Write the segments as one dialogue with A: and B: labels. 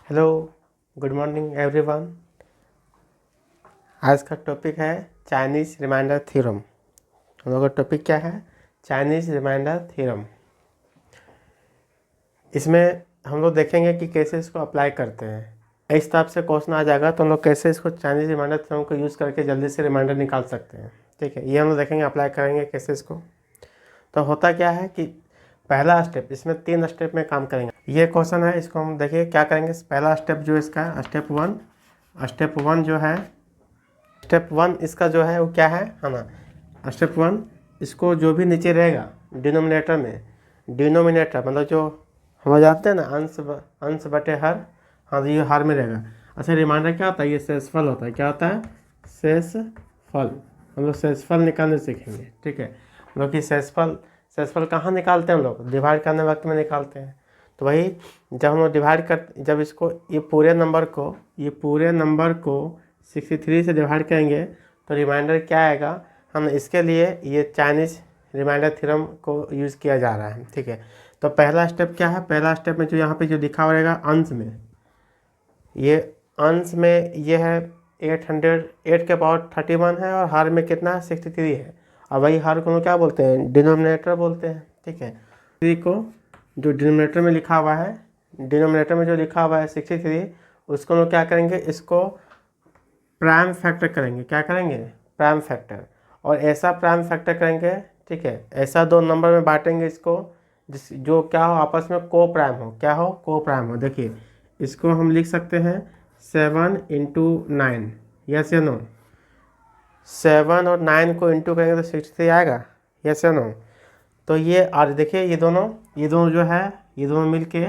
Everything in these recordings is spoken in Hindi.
A: Hello, good morning everyone. आज का टॉपिक है चाइनीज़ रिमाइंडर थ्योरम। हम लोग का टॉपिक क्या है? Chinese remainder theorem. इसमें हम लोग देखेंगे कि कैसे इसको अप्लाई करते हैं। इस टाइप से क्वेश्चन आ जाएगा तो हम लोग कैसे इसको चाइनीज़ रिमाइंडर थ्योरम को यूज़ करके जल्दी से रिमाइंडर निकाल सकते हैं। ठीक है, ये हम लोग देखेंगे, अप्लाई करेंगे कैसे इसको। तो होता क्या है कि पहला स्टेप, इसमें 3 स्टेप में काम करेंगे। ये क्वेश्चन है, इसको हम देखिए क्या करेंगे। पहला स्टेप जो इसका स्टेप वन जो है, स्टेप 1 इसका जो है वो क्या है ना। स्टेप 1 इसको जो भी नीचे रहेगा डिनोमिनेटर डिनोमिनेटर मतलब जो हम जानते हैं ना, अंश बटे हर। हाँ, तो ये हर में रहेगा। अच्छा, रिमाइंडर क्या होता है? ये शेषफल होता है। क्या होता है? शेषफल। हम लोग शेषफल निकालने सीखेंगे। ठीक है, हम लोग की शेषफल कहाँ निकालते हैं? हम लोग डिवाइड करने वक्त में निकालते हैं। तो वही जब हम लोग डिवाइड कर, जब इसको ये पूरे नंबर को 63 से डिवाइड करेंगे तो रिमाइंडर क्या आएगा? हम इसके लिए ये चाइनीज़ रिमाइंडर थ्योरम को यूज़ किया जा रहा है। ठीक है, तो पहला स्टेप क्या है? पहला स्टेप में जो यहाँ पे जो लिखा हुआ रहेगा अंश में ये है 8 के पावर 31 है, और हर में कितना है? 63 है। और वही हर को क्या बोलते हैं? डिनोमिनेटर बोलते हैं। ठीक है, 63 को जो डिनोमिनेटर में लिखा हुआ है, डिनोमिनेटर में जो लिखा हुआ है 63, उसको हम लोग क्या करेंगे? इसको प्राइम फैक्टर करेंगे। क्या करेंगे? Prime factor. और ऐसा प्राइम फैक्टर करेंगे, ठीक है, ऐसा 2 नंबर में बांटेंगे इसको जो क्या हो? आपस में को प्राइम हो। क्या हो? को प्राइम हो। देखिए, इसको हम लिख सकते हैं 7 × 9। यस या नो? 7 और 9 को इंटू करेंगे तो 63 आएगा। यस या नो? तो ये, और देखिए ये दोनों जो है, ये दोनों मिलके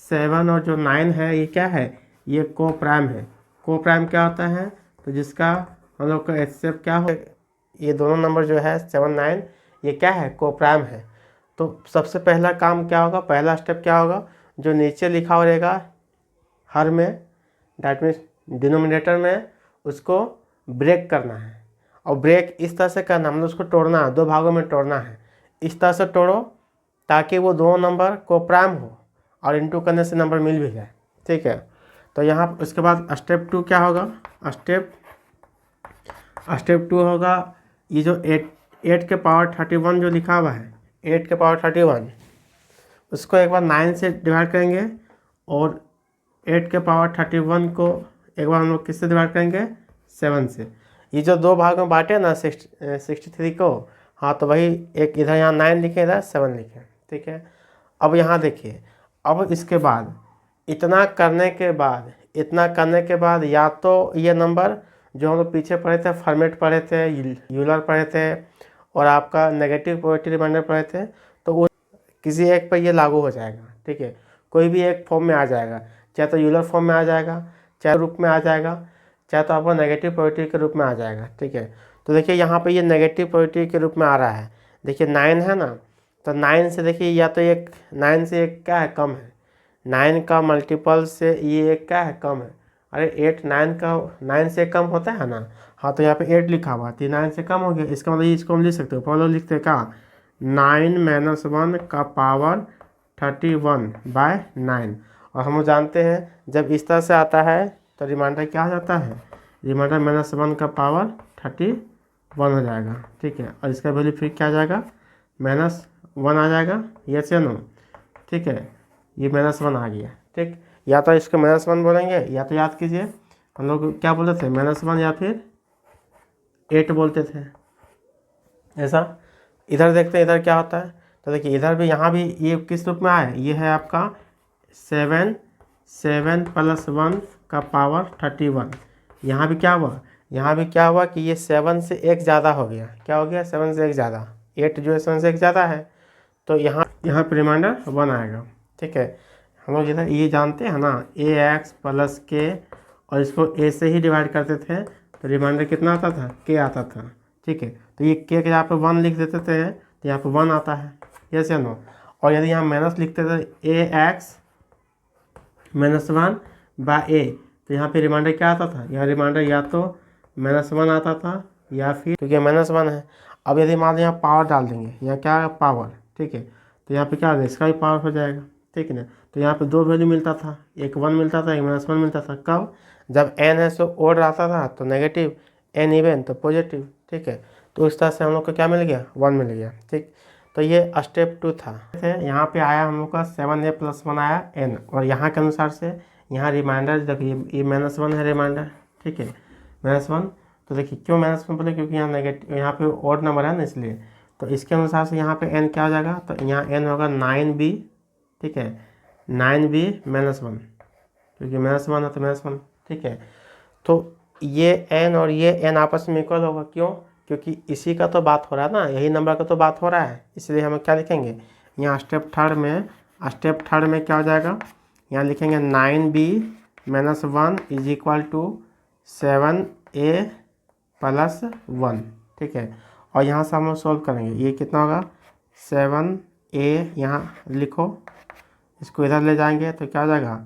A: 7 और जो 9 है, ये क्या है? ये को प्राइम है। को प्राइम क्या होता है? तो जिसका हम लोग का एचसीएफ क्या हो, ये दोनों नंबर जो है 7, 9, ये क्या है? को प्राइम है। तो सबसे पहला काम क्या होगा? पहला स्टेप क्या होगा? जो नीचे लिखा हुआ रहेगा हर में, डैट मीन्स डिनोमिनेटर में, उसको ब्रेक करना है। और ब्रेक इस तरह से करना, मतलब उसको तोड़ना है, 2 भागों में तोड़ना है। इस तरह से तोड़ो ताकि वो दोनों नंबर को प्राइम हो और इंटू करने से नंबर मिल भी जाए। ठीक है, तो यहाँ उसके बाद स्टेप 2 क्या होगा? स्टेप 2 होगा, ये जो 8 के पावर 31 जो लिखा हुआ है, 8 के पावर 31, उसको एक बार 9 से डिवाइड करेंगे, और 8 के पावर 31 को एक बार हम लोग किससे डिवाइड करेंगे? 7 से। ये जो 2 भाग में बांटे ना 63 को, हाँ, तो वही एक इधर यहाँ 9 लिखे, इधर 7 लिखे। ठीक है, अब यहाँ देखिए, अब इसके बाद इतना करने के बाद या तो ये नंबर जो हम लोग पीछे पढ़े थे, फॉर्मेट पढ़े थे, यूलर पढ़े थे, और आपका नेगेटिव पॉजिटिव रिमाइंडर पढ़े थे, तो वो किसी एक पर ये लागू हो जाएगा। ठीक है, कोई भी एक फॉर्म में आ जाएगा, चाहे तो यूलर फॉर्म में आ जाएगा, चाहे रूप में आ जाएगा, चाहे तो आपका नेगेटिव पॉजिटिव के रूप में आ जाएगा। ठीक है, तो देखिए यहाँ पे ये नेगेटिव पॉजिटिव के रूप में आ रहा है। देखिए 9 है ना, तो 9 से देखिए, या तो एक 9 से एक क्या है? कम है। 9 का मल्टीपल से ये एक क्या है? कम है। अरे 8 9 से कम होता है ना। हाँ, तो यहाँ पे 8 लिखा हुआ, तो 9 से कम हो गया। इसका मतलब इसको हम लिख सकते हो, पहले लिखते हैं क्या? 9 - 1 का पावर 31/9। और हम जानते हैं जब इस तरह से आता है तो रिमाइंडर क्या आ जाता है? रिमाइंडर -1 का पावर 31 हो जाएगा। ठीक है, और इसका वैल्यू फिर क्या आ जाएगा? -1 आ जाएगा। यस या नो? ठीक है, ये -1 आ गया। ठीक, या तो इसको -1 बोलेंगे, या तो याद कीजिए हम लोग क्या बोलते थे? -1 या फिर 8 बोलते थे। ऐसा इधर देखते हैं, इधर क्या होता है। तो देखिए इधर भी, यहाँ भी ये किस रूप में आए? ये है आपका 7 + 1 का पावर 31। यहाँ भी क्या हुआ कि ये 7 से 1 ज़्यादा हो गया। क्या हो गया? 7 से 1 ज़्यादा। 8 जो है 7 से 1 ज़्यादा है, तो यहाँ पर रिमाइंडर 1 आएगा। ठीक है, हम लोग इधर ये जानते हैं ना, AX + K, और इसको A से ही डिवाइड करते थे, तो रिमाइंडर कितना आता था? K आता था। ठीक है, तो ये K के यहाँ पे 1 लिख देते थे, तो यहाँ पे 1 आता है। यस या नो? और यदि यहाँ माइनस लिखते थे AX - 1/A, तो यहाँ पे रिमाइंडर क्या आता था? यहाँ रिमाइंडर या तो -1 आता था, या फिर, क्योंकि -1 है। अब यदि मान लो यहाँ पावर डाल देंगे, यहाँ क्या है? पावर। ठीक है, तो यहाँ पे क्या होगा? इसका भी पावर हो जाएगा। ठीक है ना। तो यहाँ पे दो वैल्यू मिलता था, एक 1 मिलता था, एक -1 मिलता था। कब? जब n है सो ओड आता था तो नेगेटिव, n इवन तो पॉजिटिव, ठीक है। तो इस तरह से हम लोग को क्या मिल गया? 1 मिल गया, ठीक। तो ये स्टेप 2 था। यहाँ पे आया हम लोग का 7a + 1 आया n, और यहाँ के अनुसार से यहाँ रिमाइंडर देखिए, ये -1 है रिमाइंडर, ठीक है, -1। तो देखिए क्यों -1 बोले? क्योंकि यहाँ नेगेटिव, यहाँ पे ऑड नंबर है ना, इसलिए। तो इसके अनुसार से यहाँ पे n क्या हो जाएगा? तो यहाँ n होगा 9b, ठीक है, 9b -1, क्योंकि -1 है तो -1, ठीक है। तो ये n और ये n आपस में इक्वल होगा, क्यों? क्योंकि इसी का तो बात हो रहा है ना, यही नंबर का तो बात हो रहा है, इसलिए हम क्या लिखेंगे यहाँ स्टेप थर्ड में क्या हो जाएगा? यहाँ लिखेंगे 9b - 1 is equal to 7a + 1, ठीक है। और यहाँ से हम लोग सोल्व करेंगे, ये कितना होगा? 7a, यहाँ लिखो, इसको इधर ले जाएंगे तो क्या हो जाएगा?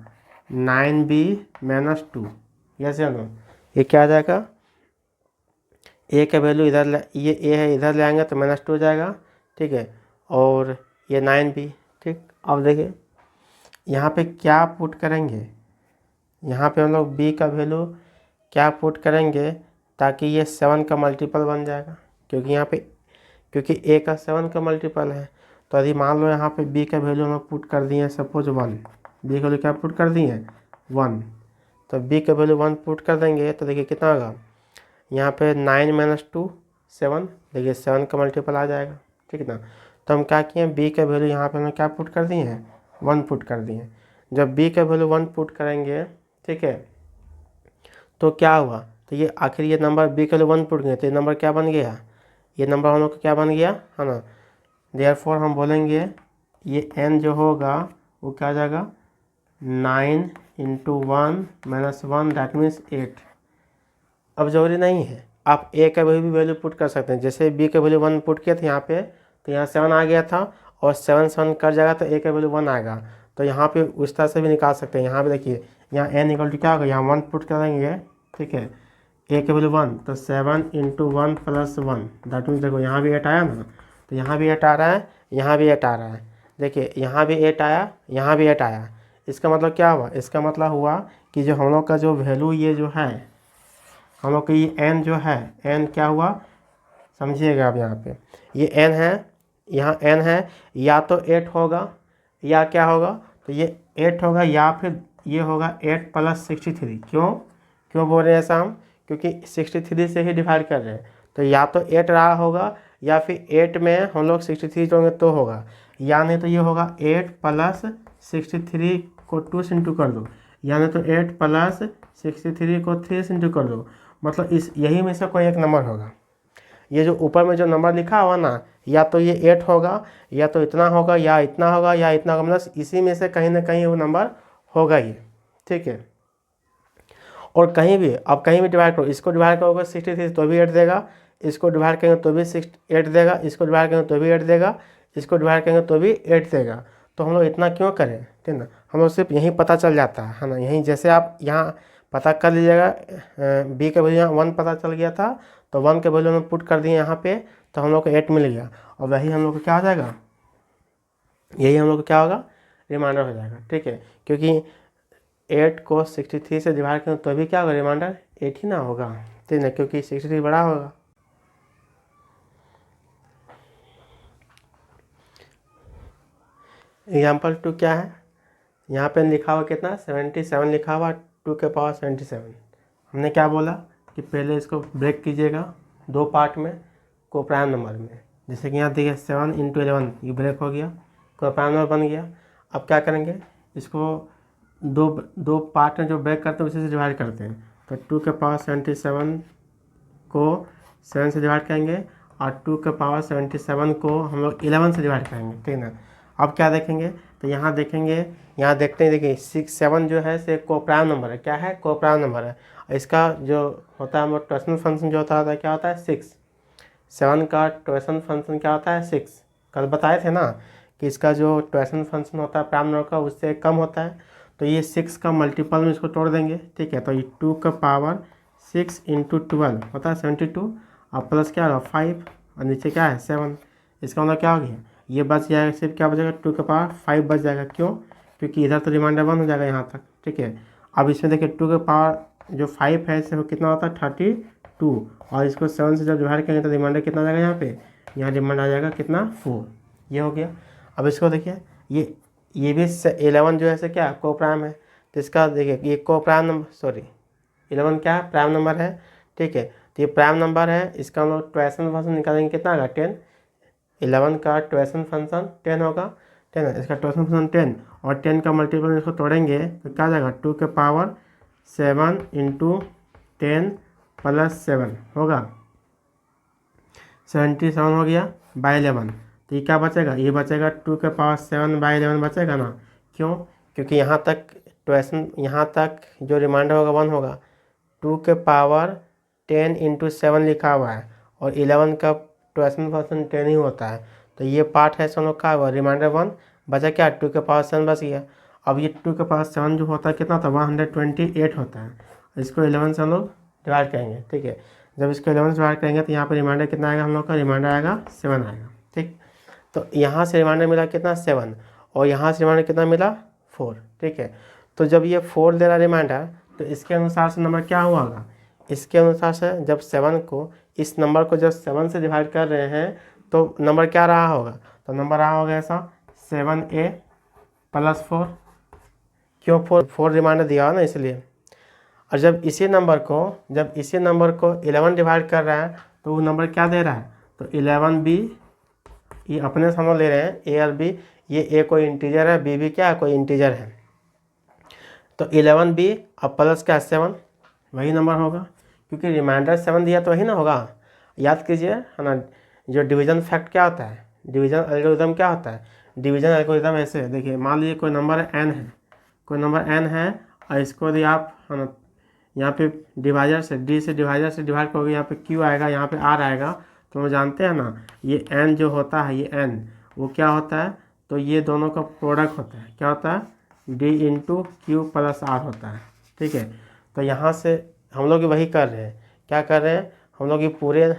A: 9b - 2, यस या नो? ये क्या आ जाएगा? a का वैल्यू इधर ये a है, इधर ले आएंगे तो -2 हो जाएगा, ठीक है। और ये 9b, ठीक। अब देखिए यहाँ पे क्या पुट करेंगे, यहाँ पे हम लोग b का वैल्यू क्या पुट करेंगे ताकि ये 7 का मल्टीपल बन जाएगा, क्योंकि a का 7 का मल्टीपल है। तो यदि मान लो यहाँ पे b का वैल्यू हम पुट कर दिए सपोज 1, b का वैल्यू क्या पुट कर दिए? 1। तो b का वैल्यू 1 पुट कर देंगे तो देखिए कितना होगा? यहाँ पे 9 - 2 7, देखिए 7 का मल्टीपल आ जाएगा, ठीक है ना। तो हम क्या किए, b का वैल्यू यहाँ पे हमने क्या पुट कर दिए हैं? 1 पुट कर दिए। जब b का वैल्यू 1 पुट करेंगे, ठीक है, तो क्या हुआ? तो ये आखिर ये नंबर b का वैल्यू 1 पुट गए तो ये नंबर क्या बन गया? ये नंबर हम लोग का क्या बन गया, है ना। देयरफॉर हम बोलेंगे ये n जो होगा वो क्या आ जाएगा? 9 × 1 - 1 दैट मीन्स 8। अब जरूरी नहीं है, आप a का भी वैल्यू पुट कर सकते हैं। जैसे b का वैल्यू 1 पुट किया था यहाँ पे, तो यहाँ 7 आ गया था, और 7 7 कट जाएगा तो a का वैल्यू 1 आएगा। तो यहाँ पे उस तरह से भी निकाल सकते हैं। यहाँ पे देखिए, यहाँ n = क्या होगा? यहाँ 1 पुट करेंगे, ठीक है, a का वैल्यू 1, तो 7 × 1 + 1 दैट मीन्स देखो यहाँ भी 8 आया ना, तो यहाँ भी 8 आ रहा है, यहाँ भी 8 आ रहा है। देखिए यहाँ भी 8 आया, यहाँ भी 8 आया। इसका मतलब क्या हुआ? इसका मतलब हुआ कि जो हम लोग का जो वैल्यू ये जो है, हम लोग का ये n जो है, n क्या हुआ समझिएगा आप। यहाँ पे ये n है, यहाँ n है, या तो 8 होगा या क्या होगा? तो ये 8 होगा या फिर ये होगा 8 + 63। क्यों बोल रहे हैं ऐसा हम? क्योंकि 63 से ही डिवाइड कर रहे हैं। तो या तो 8 रहा होगा, या फिर 8 में हम लोग 63 जोड़ेंगे तो होगा, या नहीं तो ये होगा 8 + 63 को 2 से इंटू कर दो, या नहीं तो 8 + 63 को 3 से इंटू कर दो। मतलब इस यही में से कोई एक नंबर होगा। ये जो ऊपर में जो नंबर लिखा हुआ ना, या तो ये 8 होगा, या तो इतना होगा, या इतना होगा, या इतना होगा, मतलब इसी में से कहीं ना कहीं वो नंबर होगा ये, ठीक है। और कहीं भी आप कहीं भी डिवाइड करो, इसको डिवाइड करोगे 63 तो भी 8 देगा, इसको डिवाइड करेंगे तो भी 8 देगा, इसको डिवाइड करेंगे तो भी 8 देगा, इसको डिवाइड करेंगे तो भी 8 देगा। तो हम लोग इतना क्यों करें, ठीक है ना। हम लोग सिर्फ यहीं पता चल जाता है ना, यहीं जैसे आप यहाँ पता कर लीजिएगा। b का वैल्यू यहाँ 1 पता चल गया था, तो 1 के वैल्यू में पुट कर दिए यहाँ पे, तो हम लोग को 8 मिल गया। और वही हम लोग को क्या हो जाएगा? यही हम लोग को क्या होगा? रिमाइंडर हो जाएगा, ठीक है। क्योंकि 8 को 63 से डिवाइड करें तो भी क्या होगा? रिमाइंडर 8 ही ना होगा, ठीक है, क्योंकि 63 बड़ा होगा। एग्जाम्पल 2 क्या है? यहाँ पे लिखा हुआ कितना? 77 लिखा हुआ, 2 के पावर 77। हमने क्या बोला कि पहले इसको ब्रेक कीजिएगा 2 पार्ट में, कोप्राइम नंबर में। जैसे कि यहाँ देखिए 7 × 11 ये ब्रेक हो गया, कोप्राइम नंबर बन गया। अब क्या करेंगे? इसको दो पार्ट में जो ब्रेक करते हैं उसी से डिवाइड करते हैं। तो 2 के पावर 77 को 7 से डिवाइड करेंगे, और 2 के पावर 77 को हम लोग 11 से डिवाइड करेंगे, ठीक है ना। अब क्या देखेंगे? तो यहाँ देखेंगे, यहाँ देखते हैं, देखिए 6 7 जो है से कोप्राइम नंबर है। क्या है? कोप्राइम नंबर है। इसका जो होता है हम लोग टॉर्शन फंक्शन जो होता है क्या होता है? 6। 7 का टॉर्शन फंक्शन क्या होता है? 6। कल बताए थे ना कि इसका जो टॉर्शन फंक्शन होता है प्राइम नंबर का उससे कम होता है। तो ये 6 का मल्टीपल में इसको तोड़ देंगे, ठीक है। तो ये 2 का पावर 6 × 12 होता है 72, और प्लस क्या होगा 5, और नीचे क्या है 7। इसका मतलब क्या हो गया? ये बच जाएगा, सिर्फ क्या बचेगा? 2 का पावर 5 बच जाएगा। क्यों? क्योंकि इधर तो रिमाइंडर 1 हो जाएगा यहाँ तक, ठीक है। अब इसमें देखिए 2 के पावर जो 5 है इससे कितना होता है 32, और इसको 7 से जब डिवाइड करेंगे तो रिमाइंडर कितना आ जाएगा यहाँ रिमाइंडर आ जाएगा कितना 4, ये हो गया। अब इसको देखिए ये भी 11 जो है क्या को प्राइम है, तो इसका देखिए ये को प्राइम नंबर, सॉरी 11 क्या है प्राइम नंबर है, ठीक है। तो ये प्राइम नंबर है, इसका हम लोग ट्वेशन फंक्शन निकालेंगे कितना आएगा 10, 11 का ट्वेशन फंक्शन 10 होगा, 10 है इसका ट्वेशन फंक्शन 10, और 10 का मल्टीपल इसको तोड़ेंगे तो क्या आ जाएगा 2 के पावर 7 इंटू 10 प्लस 7 होगा 77 हो गया बाई 11। तो ये क्या बचेगा, ये बचेगा 2 के पावर 7 बाई 11 बचेगा ना, क्यों, क्योंकि यहाँ तक ट्वेशन यहाँ तक जो रिमाइंडर होगा 1 होगा। 2 के पावर 10 इंटू 7 लिखा हुआ है, और 11 का ट्वेशन फंक्शन 10 ही होता है, तो ये पार्ट है सब लोग का हुआ रिमाइंडर 1 बचा क्या 2 के पावर 7 बच गया। अब ये 2 के पावर 7 जो होता है कितना था 128 होता है, इसको 11 से हम लोग डिवाइड करेंगे, ठीक है। जब इसको 11 से डिवाइड करेंगे तो यहाँ पर रिमाइंडर कितना आएगा, हम लोग का रिमाइंडर आएगा 7 आएगा, ठीक। तो यहाँ से रिमाइंडर मिला कितना 7, और यहाँ से रिमाइंडर कितना मिला 4, ठीक है। तो जब ये 4 दे रहा रिमाइंडर तो इसके अनुसार से नंबर क्या हुआ होगा, इसके अनुसार से जब 7 को इस नंबर को जब 7 से डिवाइड कर रहे हैं तो नंबर क्या रहा होगा, तो नंबर रहा होगा ऐसा 7a प्लस 4, क्यों 4 रिमाइंडर दिया हो ना इसलिए। और जब इसी नंबर को 11 डिवाइड कर रहा है तो वो नंबर क्या दे रहा है, तो 11b, ये अपने से हम लोग ले रहे हैं a और b, ये a कोई इंटीजर है, b भी क्या है कोई इंटीजर है, तो 11b अब प्लस क्या 7 वही नंबर होगा, क्योंकि रिमाइंडर 7 दिया तो वही ना होगा। याद कीजिए है ना, जो डिवीजन फैक्ट क्या होता है, डिवीजन एल्गोरिथम क्या होता है, डिवीजन एल्गोरिथम ऐसे देखिए, मान लीजिए कोई नंबर n है, कोई नंबर n है, और इसको यदि आप है ना यहाँ पे डिवाइजर से d से डिवाइड करोगे, यहाँ पे q आएगा, यहाँ पे r आएगा, तो हम जानते हैं ना ये n जो होता है, ये n वो क्या होता है, तो ये दोनों का प्रोडक्ट होता है, क्या होता है d into Q plus r होता है, ठीक है। तो यहाँ से हम लोग वही कर रहे हैं, क्या कर रहे हैं हम लोग, ये पूरे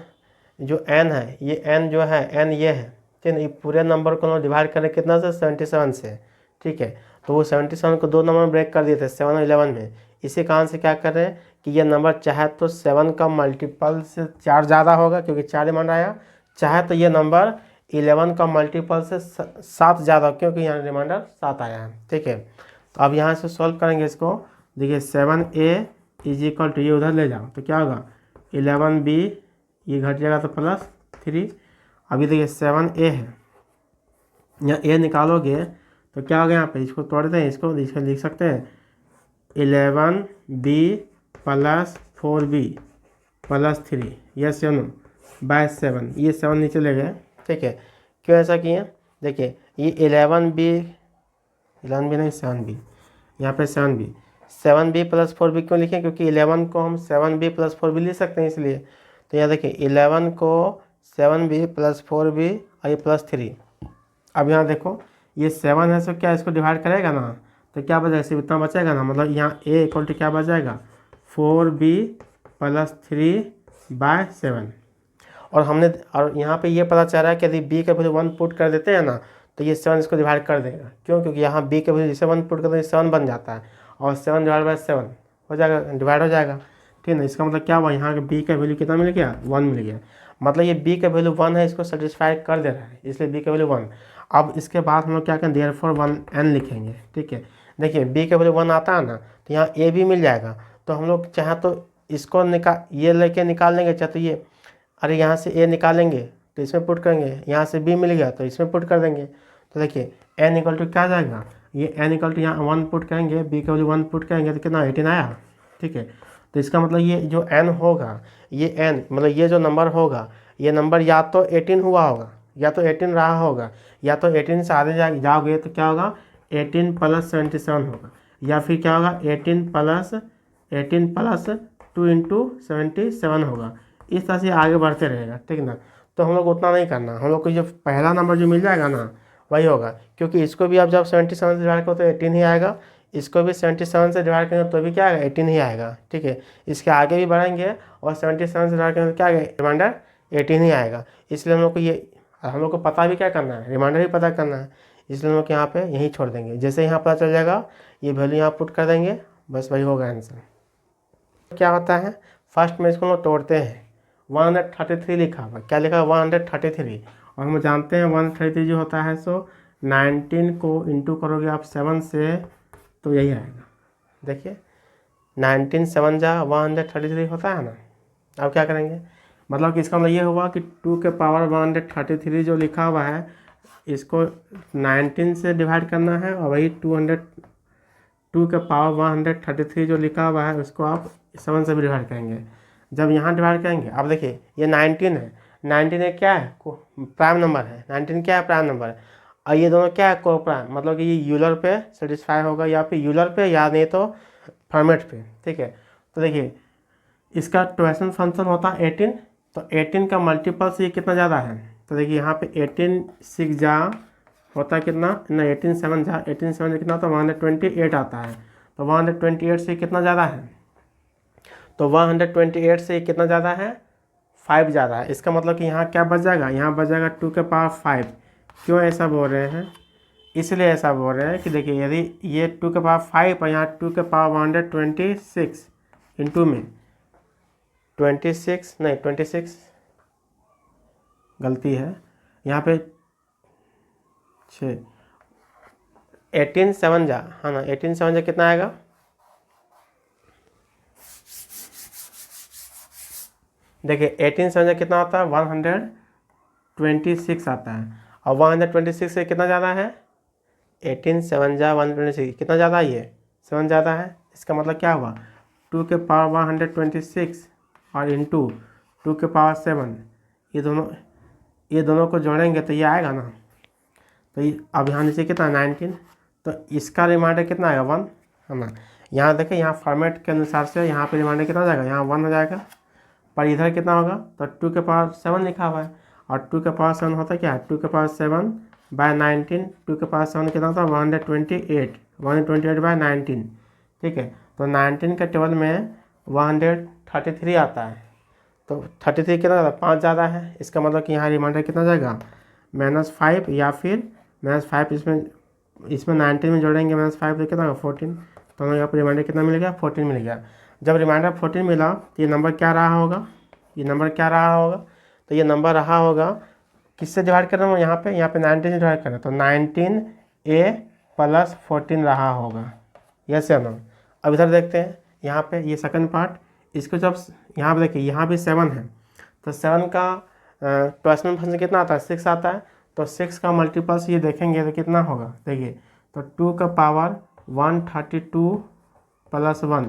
A: जो n है, ये n जो है n ये है, ठीक है। ये पूरे नंबर को हम डिवाइड करें कितना से 77 से, ठीक है। तो वो 77 को 2 नंबर ब्रेक कर दिए थे 7 और 11 में, इसी कारण से क्या कर रहे हैं कि ये नंबर चाहे तो 7 का मल्टीपल से 4 ज़्यादा होगा क्योंकि 4 रिमाइंडर आया, चाहे तो ये नंबर 11 का मल्टीपल से 7 ज़्यादा क्योंकि यहाँ रिमाइंडर 7 आया है, ठीक है। तो अब यहाँ से सॉल्व करेंगे इसको, देखिए 7a इज इक्वल टू, ये उधर ले जाओ तो क्या होगा 11b, ये घट जाएगा तो प्लस 3। अभी देखिए 7a है, यहाँ a निकालोगे तो क्या होगा, यहाँ पे इसको तोड़ दें, इसको लिख सकते हैं 11b प्लस 4b प्लस 3, ये 7 बाय 7, ये 7 नीचे ले गए, ठीक है। क्यों ऐसा किए, देखिए ये 11b नहीं 7b, यहाँ पे 7b प्लस 4b क्यों लिखें, क्योंकि 11 को हम 7b प्लस 4b लिख सकते हैं इसलिए। तो यहाँ देखिए 11 को 7b प्लस 4b और ये प्लस 3। अब यहाँ देखो ये 7 है, सो क्या इसको डिवाइड करेगा ना, तो क्या बचेगा, सिर्फ इतना बचेगा ना, मतलब यहाँ a इक्वल टू क्या बच जाएगा 4b प्लस 3 बाय 7। और यहाँ पे ये पता चल रहा है कि यदि b का वैल्यू 1 पुट कर देते हैं ना तो ये 7 इसको डिवाइड कर देगा, क्यों, क्योंकि यहाँ b के वैल्यू जैसे 1 पुट कर देंगे 7 बन जाता है, और 7 डिवाइड बाय 7 हो जाएगा, डिवाइड हो जाएगा, ठीक है। इसका मतलब क्या हुआ, यहाँ के b का वैल्यू कितना मिल गया 1 मिल गया, मतलब ये b का वैल्यू 1 है, इसको सेटिस्फाई कर दे रहा है, इसलिए b का वैल्यू 1। अब इसके बाद हम लोग क्या करें, देयरफॉर 1n लिखेंगे, ठीक है। देखिए b का वैल्यू 1 आता है ना, तो यहाँ a भी मिल जाएगा, तो हम लोग चाहे तो इसको ये लेके निकाल लेंगे, चाहे तो ये, अरे यहाँ से a निकालेंगे तो इसमें पुट करेंगे, यहाँ से b मिल गया तो इसमें पुट कर देंगे। तो देखिए n इक्वल टू क्या आ जाएगा, ये n इक्वल टू यहाँ 1 पुट करेंगे, b का वैल्यू 1 पुट करेंगे तो कितना 18 आया, ठीक है। तो इसका मतलब ये जो n होगा, ये n मतलब ये जो नंबर होगा, ये नंबर या तो 18 हुआ होगा, या तो 18 रहा होगा, या तो 18 से आगे जाओगे तो क्या होगा 18 प्लस 77 होगा, या फिर क्या होगा 18 प्लस 2 इंटू 77 होगा। इस तरह से आगे बढ़ते रहेगा, ठीक ना। तो हम लोग उतना नहीं करना, हम लोग को जो पहला नंबर जो मिल जाएगा ना वही होगा, क्योंकि इसको भी आप जब 77 से डिवाइड करो तो 18 ही आएगा, इसको भी 77 से डिवाइड करेंगे तो भी क्या आएगा 18 ही आएगा, ठीक है। इसके आगे भी बढ़ेंगे और 77 से डिवाइड करेंगे तो क्या आएगा रिमाइंडर 18 ही आएगा। इसलिए हम लोग को पता भी क्या करना है, रिमाइंडर ही पता करना है। इसलिए हम लोग यहाँ पे यहीं छोड़ देंगे। जैसे यहाँ पता चल जाएगा ये वैल्यू यहाँ पुट कर देंगे, बस वही होगा आंसर। क्या होता है, फर्स्ट में इसको हम लोग तोड़ते हैं। 133 लिखा हुआ, क्या लिखा है 133, और हम जानते हैं 133 जो होता है सो 19 को इंटू करोगे आप 7 से तो यही आएगा। देखिए 19 7 जा 133 होता है ना। अब क्या करेंगे, मतलब कि इसका मतलब ये हुआ कि 2 के पावर 133 जो लिखा हुआ है इसको 19 से डिवाइड करना है, और वही 2 के पावर 133 जो लिखा हुआ है उसको आप 7 से भी डिवाइड करेंगे। जब यहाँ डिवाइड करेंगे, अब देखिए ये 19 है, 19 एक क्या है प्राइम नंबर है, 19 क्या है प्राइम नंबर है, और ये दोनों क्या है को प्राइम, मतलब कि ये यूलर पे सेटिस्फाई होगा या फिर यूलर पे या नहीं तो फॉर्मेट पे। ठीक है, तो देखिए इसका ट्वेशन फंक्शन होता है 18, तो 18 का मल्टीपल से ये कितना ज़्यादा है, तो देखिए यहाँ पे 18 6 जा होता है कितना ना, 18 7 जा 18 7 जा कितना होता है 128 आता है, तो 128 से कितना ज़्यादा है, तो 128 से कितना ज़्यादा है 5 ज़्यादा है। इसका मतलब कि यहाँ क्या बच जाएगा, यहाँ बच जाएगा 2 के पावर 5। क्यों ऐसा बोल रहे हैं, इसलिए ऐसा बोल रहे हैं कि देखिए यदि ये 2 के पावर 5 और यहाँ 2 के पावर 126 इंटू में 26 नहीं 26 गलती है यहाँ पे 6 18 7 जा, हाँ ना 18 7 जा कितना आएगा, देखिए 18 7 जा कितना होता है 126 आता है, और 126 से कितना ज़्यादा है 18 7 जा 126 कितना ज़्यादा है, ये 7 ज़्यादा है। इसका मतलब क्या हुआ 2 के पावर 126 और इंटू 2 के पावर 7, ये दोनों को जोड़ेंगे तो ये आएगा ना, तो ये अब यहाँ नीचे कितना 19, तो इसका रिमाइंडर कितना आएगा 1 है ना। यहाँ देखिए यहाँ फॉर्मेट के अनुसार से यहाँ पे रिमाइंडर कितना हो जाएगा, यहाँ 1 हो जाएगा, पर इधर कितना होगा तो 2 के पावर 7 लिखा हुआ है, और 2 के पावर 7 होता है क्या 2 के पावर 7 बाय 19, 2 के पावर 7 कितना होता है 128 बाय 19। ठीक है, तो 19 के टेबल में 133 आता है, तो 33 कितना ज़्यादा 5 ज़्यादा है। इसका मतलब कि यहाँ रिमाइंडर कितना जाएगा -5 या फिर -5 इसमें 19 में जोड़ेंगे -5 तो कितना होगा 14, तो हमें यहाँ पर रिमाइंडर कितना मिल गया 14 मिल गया। जब रिमाइंडर 14 मिला तो ये नंबर क्या रहा होगा, ये नंबर क्या रहा होगा, तो ये नंबर रहा होगा किससे डिवाइड कर रहा हूँ यहाँ पे 19 से डिवाइड कर रहा हूँ, तो 19a + 14 रहा होगा, यस या नो। अब इधर देखते हैं यहाँ पे ये सेकंड पार्ट, इसको जब यहाँ पे देखिए यहाँ भी 7 है, तो 7 का ट्वेल्थ फंक्शन कितना आता है 6 आता है, तो 6 का मल्टीपल्स ये देखेंगे तो कितना होगा, देखिए तो 2 का पावर 132 + 1,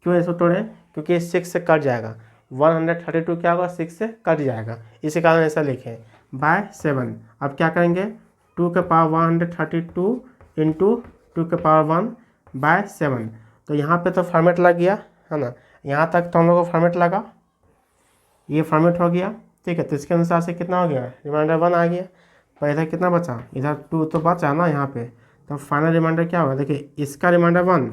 A: क्यों इसको तोड़े क्योंकि 6 से कट जाएगा, 132 क्या होगा 6 से कट जाएगा, इसी कारण ऐसा लिखे बाय 7। अब क्या करेंगे 2 के पावर 132 इंटू 2 के पावर 1 बाय 7, तो यहाँ पे तो फॉर्मेट लग गया है ना, यहाँ तक तो हम लोग को फॉर्मेट लगा, ये फॉर्मेट हो गया। ठीक है, तो इसके अनुसार से कितना हो गया रिमाइंडर 1 आ गया, पर इधर कितना बचा, इधर 2 तो बचा ना यहाँ पे, तो फाइनल रिमाइंडर क्या होगा, देखिए इसका रिमाइंडर 1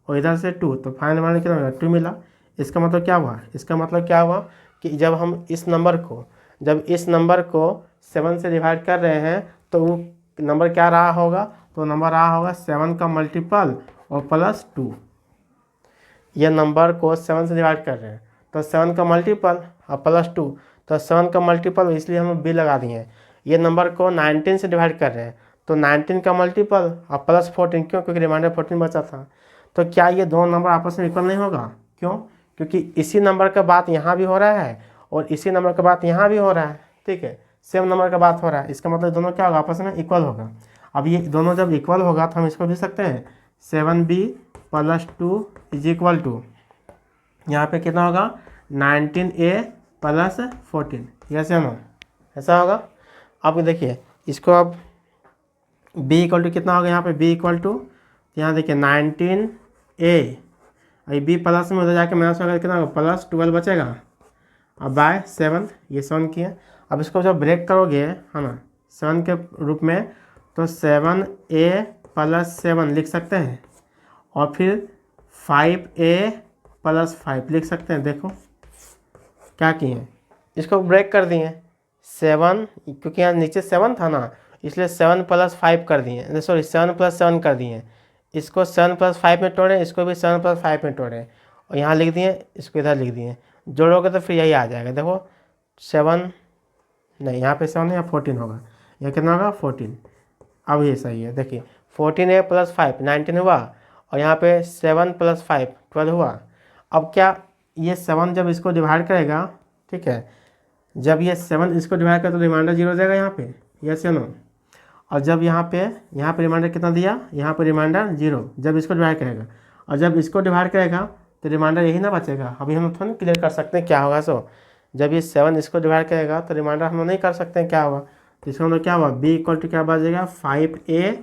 A: और इधर से 2, तो फाइनल रिमाइंडर कितना होगा 2 मिला। इसका मतलब क्या हुआ, इसका मतलब क्या हुआ कि जब हम इस नंबर को 7 से डिवाइड कर रहे हैं तो वो नंबर क्या रहा होगा, तो नंबर रहा होगा 7 का मल्टीपल और +2। ये नंबर को 7 से डिवाइड कर रहे हैं तो 7 का मल्टीपल और +2, तो 7 का मल्टीपल इसलिए हम बी लगा दिए हैं। ये नंबर को 19 से डिवाइड कर रहे हैं तो 19 का मल्टीपल और +14, क्यों क्योंकि रिमाइंडर 14 बचा था। तो क्या ये दोनों नंबर आपस में इक्वल नहीं होगा, क्यों क्योंकि इसी नंबर का बात यहाँ भी हो रहा है और इसी नंबर का बात यहाँ भी हो रहा है। ठीक है, सेम नंबर का बात हो रहा है, इसका मतलब दोनों क्या होगा आपस में इक्वल होगा। अब ये दोनों जब इक्वल होगा तो हम इसको लिख सकते हैं 7b + 2 = यहाँ पे कितना होगा 19a + 14, यस या नो, ऐसा होगा। अब देखिए इसको अब b = कितना होगा, यहाँ पे b = यहाँ देखिए 19a और b प्लस में उधर जाके माइनस होगा कितना होगा +12 बचेगा, अब बाय 7, ये 7 किए। अब इसको जब ब्रेक करोगे है ना 7 के रूप में, तो 7a + 7 लिख सकते हैं और फिर 5a + 5 लिख सकते हैं। देखो क्या किए, इसको ब्रेक कर दिए 7, क्योंकि यहाँ नीचे 7 था ना, इसलिए 7 + 5 कर दिए, सॉरी 7 + 7 कर दिए। इसको 7 + 5 में तोड़े, इसको भी 7 + 5 में तोड़े और यहाँ लिख दिए, इसको इधर लिख दिए। जोड़ोगे तो फिर यही आ जाएगा। देखो 7 नहीं, यहाँ पे 7 या 14 होगा, यह कितना होगा 14। अब ये सही है। देखिए 14a + 5 19 हुआ और यहाँ पे 7 + 5 12 हुआ। अब क्या ये 7 जब इसको डिवाइड करेगा, ठीक है, जब ये 7 इसको डिवाइड करेगा तो रिमाइंडर 0 देगा यहाँ पे, यस या नो। और जब यहाँ पे रिमाइंडर कितना दिया, यहाँ पे रिमाइंडर 0 जब इसको डिवाइड करेगा, और जब इसको डिवाइड करेगा तो रिमाइंडर यही ना बचेगा। अभी हम थोड़ा क्लियर कर सकते हैं क्या होगा। सो जब ये 7 इसको डिवाइड करेगा तो रिमाइंडर हम लोग नहीं कर सकते हैं क्या होगा। तो इसका मतलब क्या हुआ, b = क्या बचेगा 5a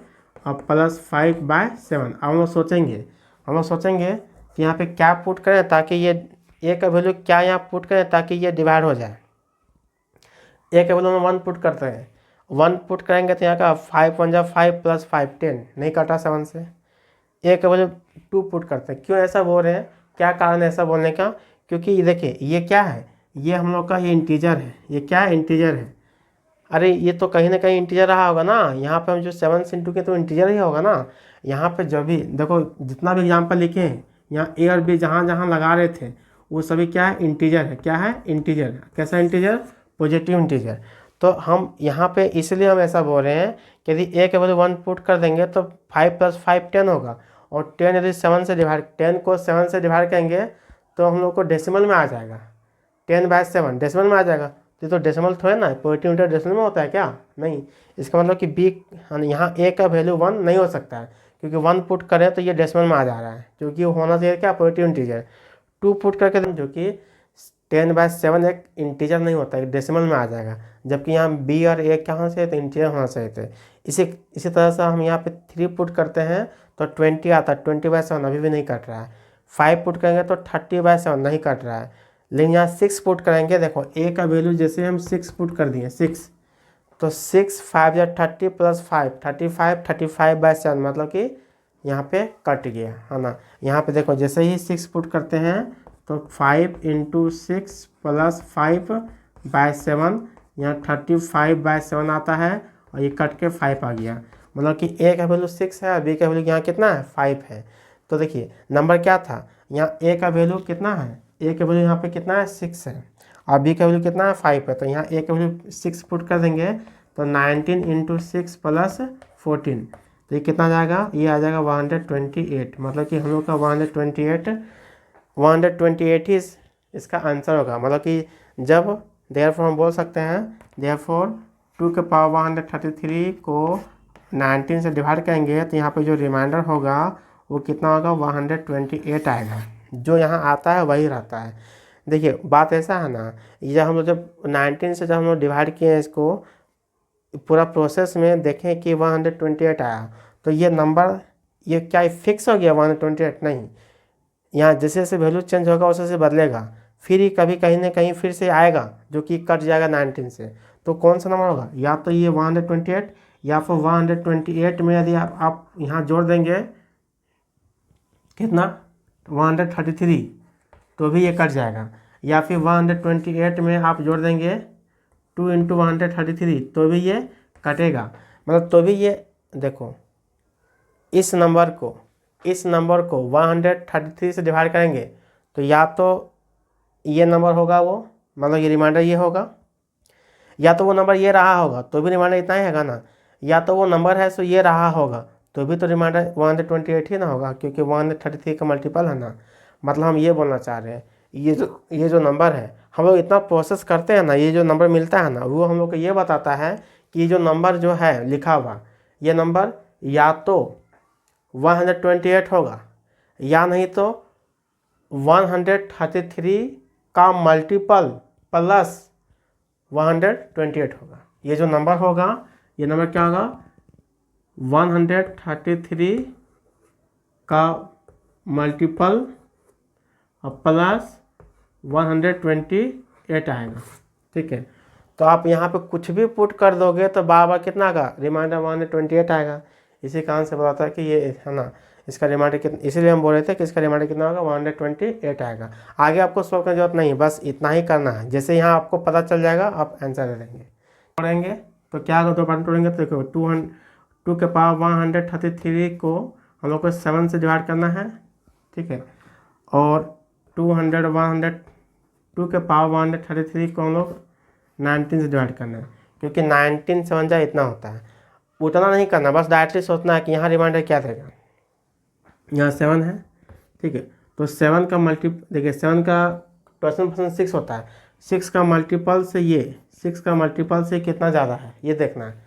A: और +5/7। अब हम लोग सोचेंगे कि यहाँ पे क्या पुट करें ताकि ये a का वैल्यू क्या यहाँ पुट करें ताकि ये डिवाइड हो जाए। a का वैल्यू हम 1 पुट करते हैं, 1 पुट करेंगे तो यहाँ का 5 × 1 = 5 + 5 10 नहीं कटा 7 से। a का वैल्यू 2 पुट करते हैं। क्यों ऐसा बोल रहे हैं, क्या कारण है ऐसा बोलने का, क्योंकि ये देखिए ये क्या है, ये हम लोग का ये इंटीजर है। ये क्या है, इंटीजर है। अरे ये तो कहीं ना कहीं इंटीजर रहा होगा ना, यहाँ पे हम जो 7 से इंटू के तो इंटीजर ही होगा ना। यहाँ पे जब भी देखो जितना भी एग्जाम्पल लिखे हैं, यहाँ ए और बी जहाँ जहाँ लगा रहे थे वो सभी क्या है, इंटीजर है। क्या है, इंटीजर। कैसा इंटीजर, पॉजिटिव इंटीजर। तो हम यहाँ पे इसलिए हम ऐसा बोल रहे हैं कि यदि ए के वैल्यू 1 पुट कर देंगे तो 5 + 5 10 होगा, और 10 यदि 7 से डिवाइड 10 को 7 से डिवाइड करेंगे तो हम लोग को डेसिमल में आ जाएगा, 10/7 डेसिमल में आ जाएगा। तो डेसिमल थोड़ा ना, पॉजिटिव इंटीजर डेसिमल में होता है क्या, नहीं। इसका मतलब कि बी यहाँ ए का वैल्यू 1 नहीं हो सकता है, क्योंकि 1 पुट करें तो ये डेसिमल में आ जा रहा है, क्योंकि होना चाहिए क्या, पॉजिटिव इंटीजर। 2 पुट करके जो कि 10/7 एक इंटीजर नहीं होता है, डेसिमल में आ जाएगा, जबकि यहाँ बी और ए कहाँ से, तो इंटीजर होना चाहिए थे। इसी तरह से हम यहाँ पे 3 पुट करते हैं तो 20 आता है, 20/7 अभी भी नहीं कट रहा है। 5 पुट करेंगे तो 30/7 नहीं कट रहा है। लेकिन यहाँ 6 पुट करेंगे, देखो ए का वैल्यू जैसे हम 6 पुट कर दिए, 6 तो 6 5 या 30 + 5 35 35/7 मतलब कि यहाँ पे कट गया है ना। यहाँ पे देखो जैसे ही 6 पुट करते हैं तो 5 × 6 + 5/7 यहाँ 35/7 आता है, और ये कट के 5 आ गया। मतलब कि ए का वैल्यू 6 है और बी का वैल्यू यहाँ कितना है, 5 है। तो देखिए नंबर क्या था, यहाँ ए का वैल्यू कितना है, ए का वैल्यू यहाँ पे कितना है, 6 है, और बी का वैल्यू कितना है, 5 है। तो यहाँ ए का वैल्यू 6 पुट कर देंगे तो 19 × 6 + 14, तो ये कितना आ जाएगा, ये आ जाएगा 128। मतलब कि हम लोग का 128 ही इसका आंसर होगा। मतलब कि जब देयरफॉर हम बोल सकते हैं, देयरफॉर 2 के पावर 133 को 19 से डिवाइड करेंगे तो यहाँ पे जो रिमाइंडर होगा वो कितना होगा, 128 आएगा। जो यहाँ आता है वही रहता है। देखिए बात ऐसा है ना, ये हम लोग जब 19 से जब हम लोग डिवाइड किए हैं इसको, पूरा प्रोसेस में देखें कि 128 आया, तो ये नंबर ये क्या फिक्स हो गया 128, नहीं। यहाँ जैसे जैसे वैल्यू चेंज होगा वैसे वैसे बदलेगा, फिर ही कभी कहीं ना कहीं फिर से आएगा जो कि कट जाएगा 19 से। तो कौन सा नंबर होगा, या तो ये 128 या फिर 128 में यदि आप यहाँ जोड़ देंगे कितना 133 तो भी ये कट जाएगा, या फिर 128 में आप जोड़ देंगे 2 × 133 तो भी ये कटेगा। मतलब तो भी ये देखो इस नंबर को 133 से डिवाइड करेंगे तो या तो ये नंबर होगा वो, मतलब ये रिमाइंडर ये होगा, या तो वो नंबर ये रहा होगा तो भी रिमाइंडर इतना ही होगा ना, या तो वो नंबर है सो ये रहा होगा तो भी तो रिमाइंडर 128 ही ना होगा, क्योंकि 133 का मल्टीपल है ना। मतलब हम ये बोलना चाह रहे हैं, ये जो नंबर है हम लोग इतना प्रोसेस करते हैं ना, ये जो नंबर मिलता है ना वो हम लोग को ये बताता है कि जो नंबर जो है लिखा हुआ ये नंबर या तो 128 होगा या नहीं तो 133 का मल्टीपल प्लस 128 होगा। ये जो नंबर होगा ये नंबर क्या होगा, 133 का मल्टीपल और प्लस 128 आएगा। ठीक है, तो आप यहाँ पे कुछ भी पुट कर दोगे तो बार बार कितना का रिमाइंडर 128 आएगा। इसी कारण से बताता है कि ये है ना इसका रिमाइंडर कितना, इसीलिए हम बोल रहे थे कि इसका रिमाइंडर कितना होगा 128 आएगा। आगे आपको सॉल्व करने की जरूरत नहीं, बस इतना ही करना है। जैसे यहाँ आपको पता चल जाएगा आप आंसर दे देंगे। पढ़ेंगे तो क्या अगर 2 पार्ट में तोड़ेंगे तो देखो 2 के पावर 133 को हम लोग को 7 से डिवाइड करना है, ठीक है, और 2 के पावर 133 को हम लोग 19 से डिवाइड करना है, क्योंकि 19 7 जा इतना होता है। उतना नहीं करना, बस डायरेक्टली सोचना है कि यहाँ रिमाइंडर क्या देगा। यहाँ 7 है, ठीक है, तो 7 का देखिए 7 का 20% 6 होता है, 6 का मल्टीपल से ये 6 का मल्टीपल से कितना ज़्यादा है ये देखना है।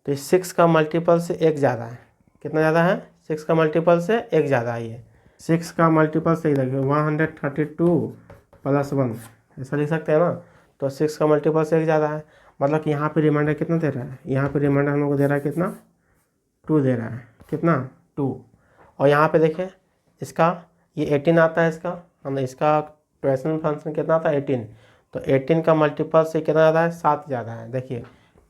A: तो ये 6 का मल्टीपल से 1 ज़्यादा है, कितना ज़्यादा है, 6 का मल्टीपल से 1 ज़्यादा है। ये 6 का मल्टीपल से देखिए 132 + 1 ऐसा लिख सकते हैं ना। तो 6 का मल्टीपल से 1 ज़्यादा है, मतलब कि यहाँ पे रिमाइंडर कितना दे रहा है, यहाँ पे रिमाइंडर हम लोग को दे रहा है कितना, 2 दे रहा है, कितना 2। और यहाँ पे देखिए इसका ये 18 आता है, इसका ट्वेल्व फंक्शन कितना आता है 18, तो 18 का मल्टीपल से कितना ज़्यादा है, 7 ज़्यादा है। देखिए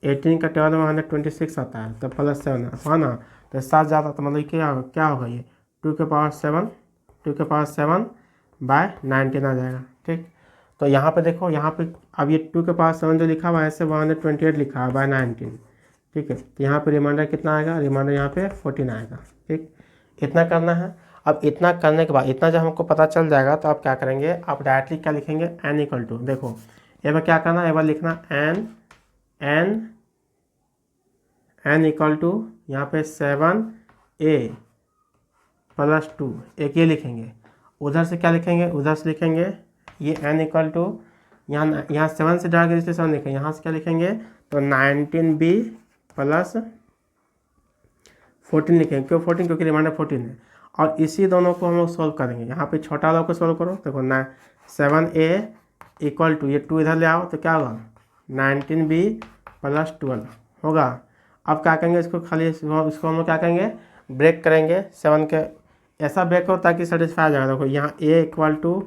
A: 18 का 12 में 126 आता है, तो +7 है ना, तो 7 ज़्यादा, तो मतलब क्या होगा ये 2 के पावर 7 बाय 19 आ जाएगा, ठीक। तो यहाँ पे देखो, यहाँ पे अब ये 2 के पावर 7 जो लिखा हुआ है ऐसे 128 लिखा है बाय 19, ठीक है। तो यहाँ पे रिमाइंडर कितना आएगा, रिमाइंडर यहाँ पे 14 आएगा, ठीक। इतना करना है। अब इतना करने के बाद, इतना जब हमको पता चल जाएगा तो आप क्या करेंगे, आप डायरेक्टली क्या लिखेंगे, n = देखो एक बार क्या करना है, एक बार लिखना n = यहाँ पे 7a + 2 एक ये लिखेंगे। उधर से क्या लिखेंगे, उधर से लिखेंगे ये n = यहाँ 7 से डाल के इसलिए 7 लिखेंगे, यहाँ से क्या लिखेंगे, तो 19b + 14 लिखेंगे। क्यों 14, क्योंकि रिमाइंडर 14 है। और इसी दोनों को हम लोग सॉल्व करेंगे। यहाँ पे छोटा वाला को सॉल्व करो, देखो 7a = ये 2 इधर ले आओ तो क्या होगा 19b + 12 होगा। अब क्या करेंगे, इसको खाली इसको हम लोग क्या करेंगे, ब्रेक करेंगे 7 के, ऐसा ब्रेक हो ताकि सेटिस्फाई आ जाएगा। देखो यहाँ a =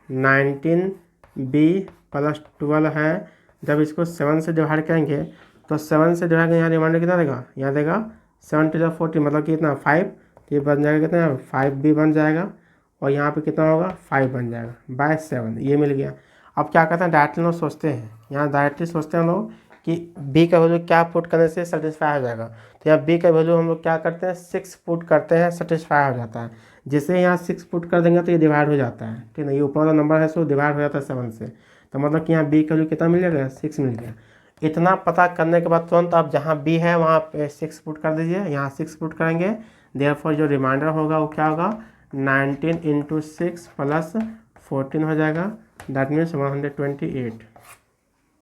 A: 19b + 12 है, जब इसको 7 से डिवाइड करेंगे तो 7 से डिवाइड यहाँ रिमाइंडर कितना देगा, यहाँ देगा 7 × 14 मतलब कि इतना 5, तो ये बन जाएगा कितना 5b बन जाएगा, और यहाँ पे कितना होगा 5 बन जाएगा बाय 7, ये मिल गया। अब क्या करते हैं, डायरेक्टली लोग सोचते हैं, यहाँ डायरेक्टली सोचते हैं लोग कि b का वैल्यू क्या पुट करने से सेटिस्फाई हो जाएगा। तो यहाँ b का वैल्यू हम लोग क्या करते हैं 6 पुट करते हैं, सेटिस्फाई हो जाता है। जैसे यहाँ 6 पुट कर देंगे तो ये डिवाइड हो जाता है, ठीक है। ये ऊपर वाला नंबर है सो डिवाइड हो जाता है 7 से, तो मतलब कि यहाँ b का वैल्यू कितना मिल जाएगा 6 मिल गया। इतना पता करने के बाद तुरंत आप जहाँ b है वहाँ पे 6 पुट कर दीजिए, यहाँ 6 पुट करेंगे, देयरफॉर जो रिमाइंडर होगा वो क्या होगा 19 × 6 + 14 हो जाएगा, दैट मीन्स 128।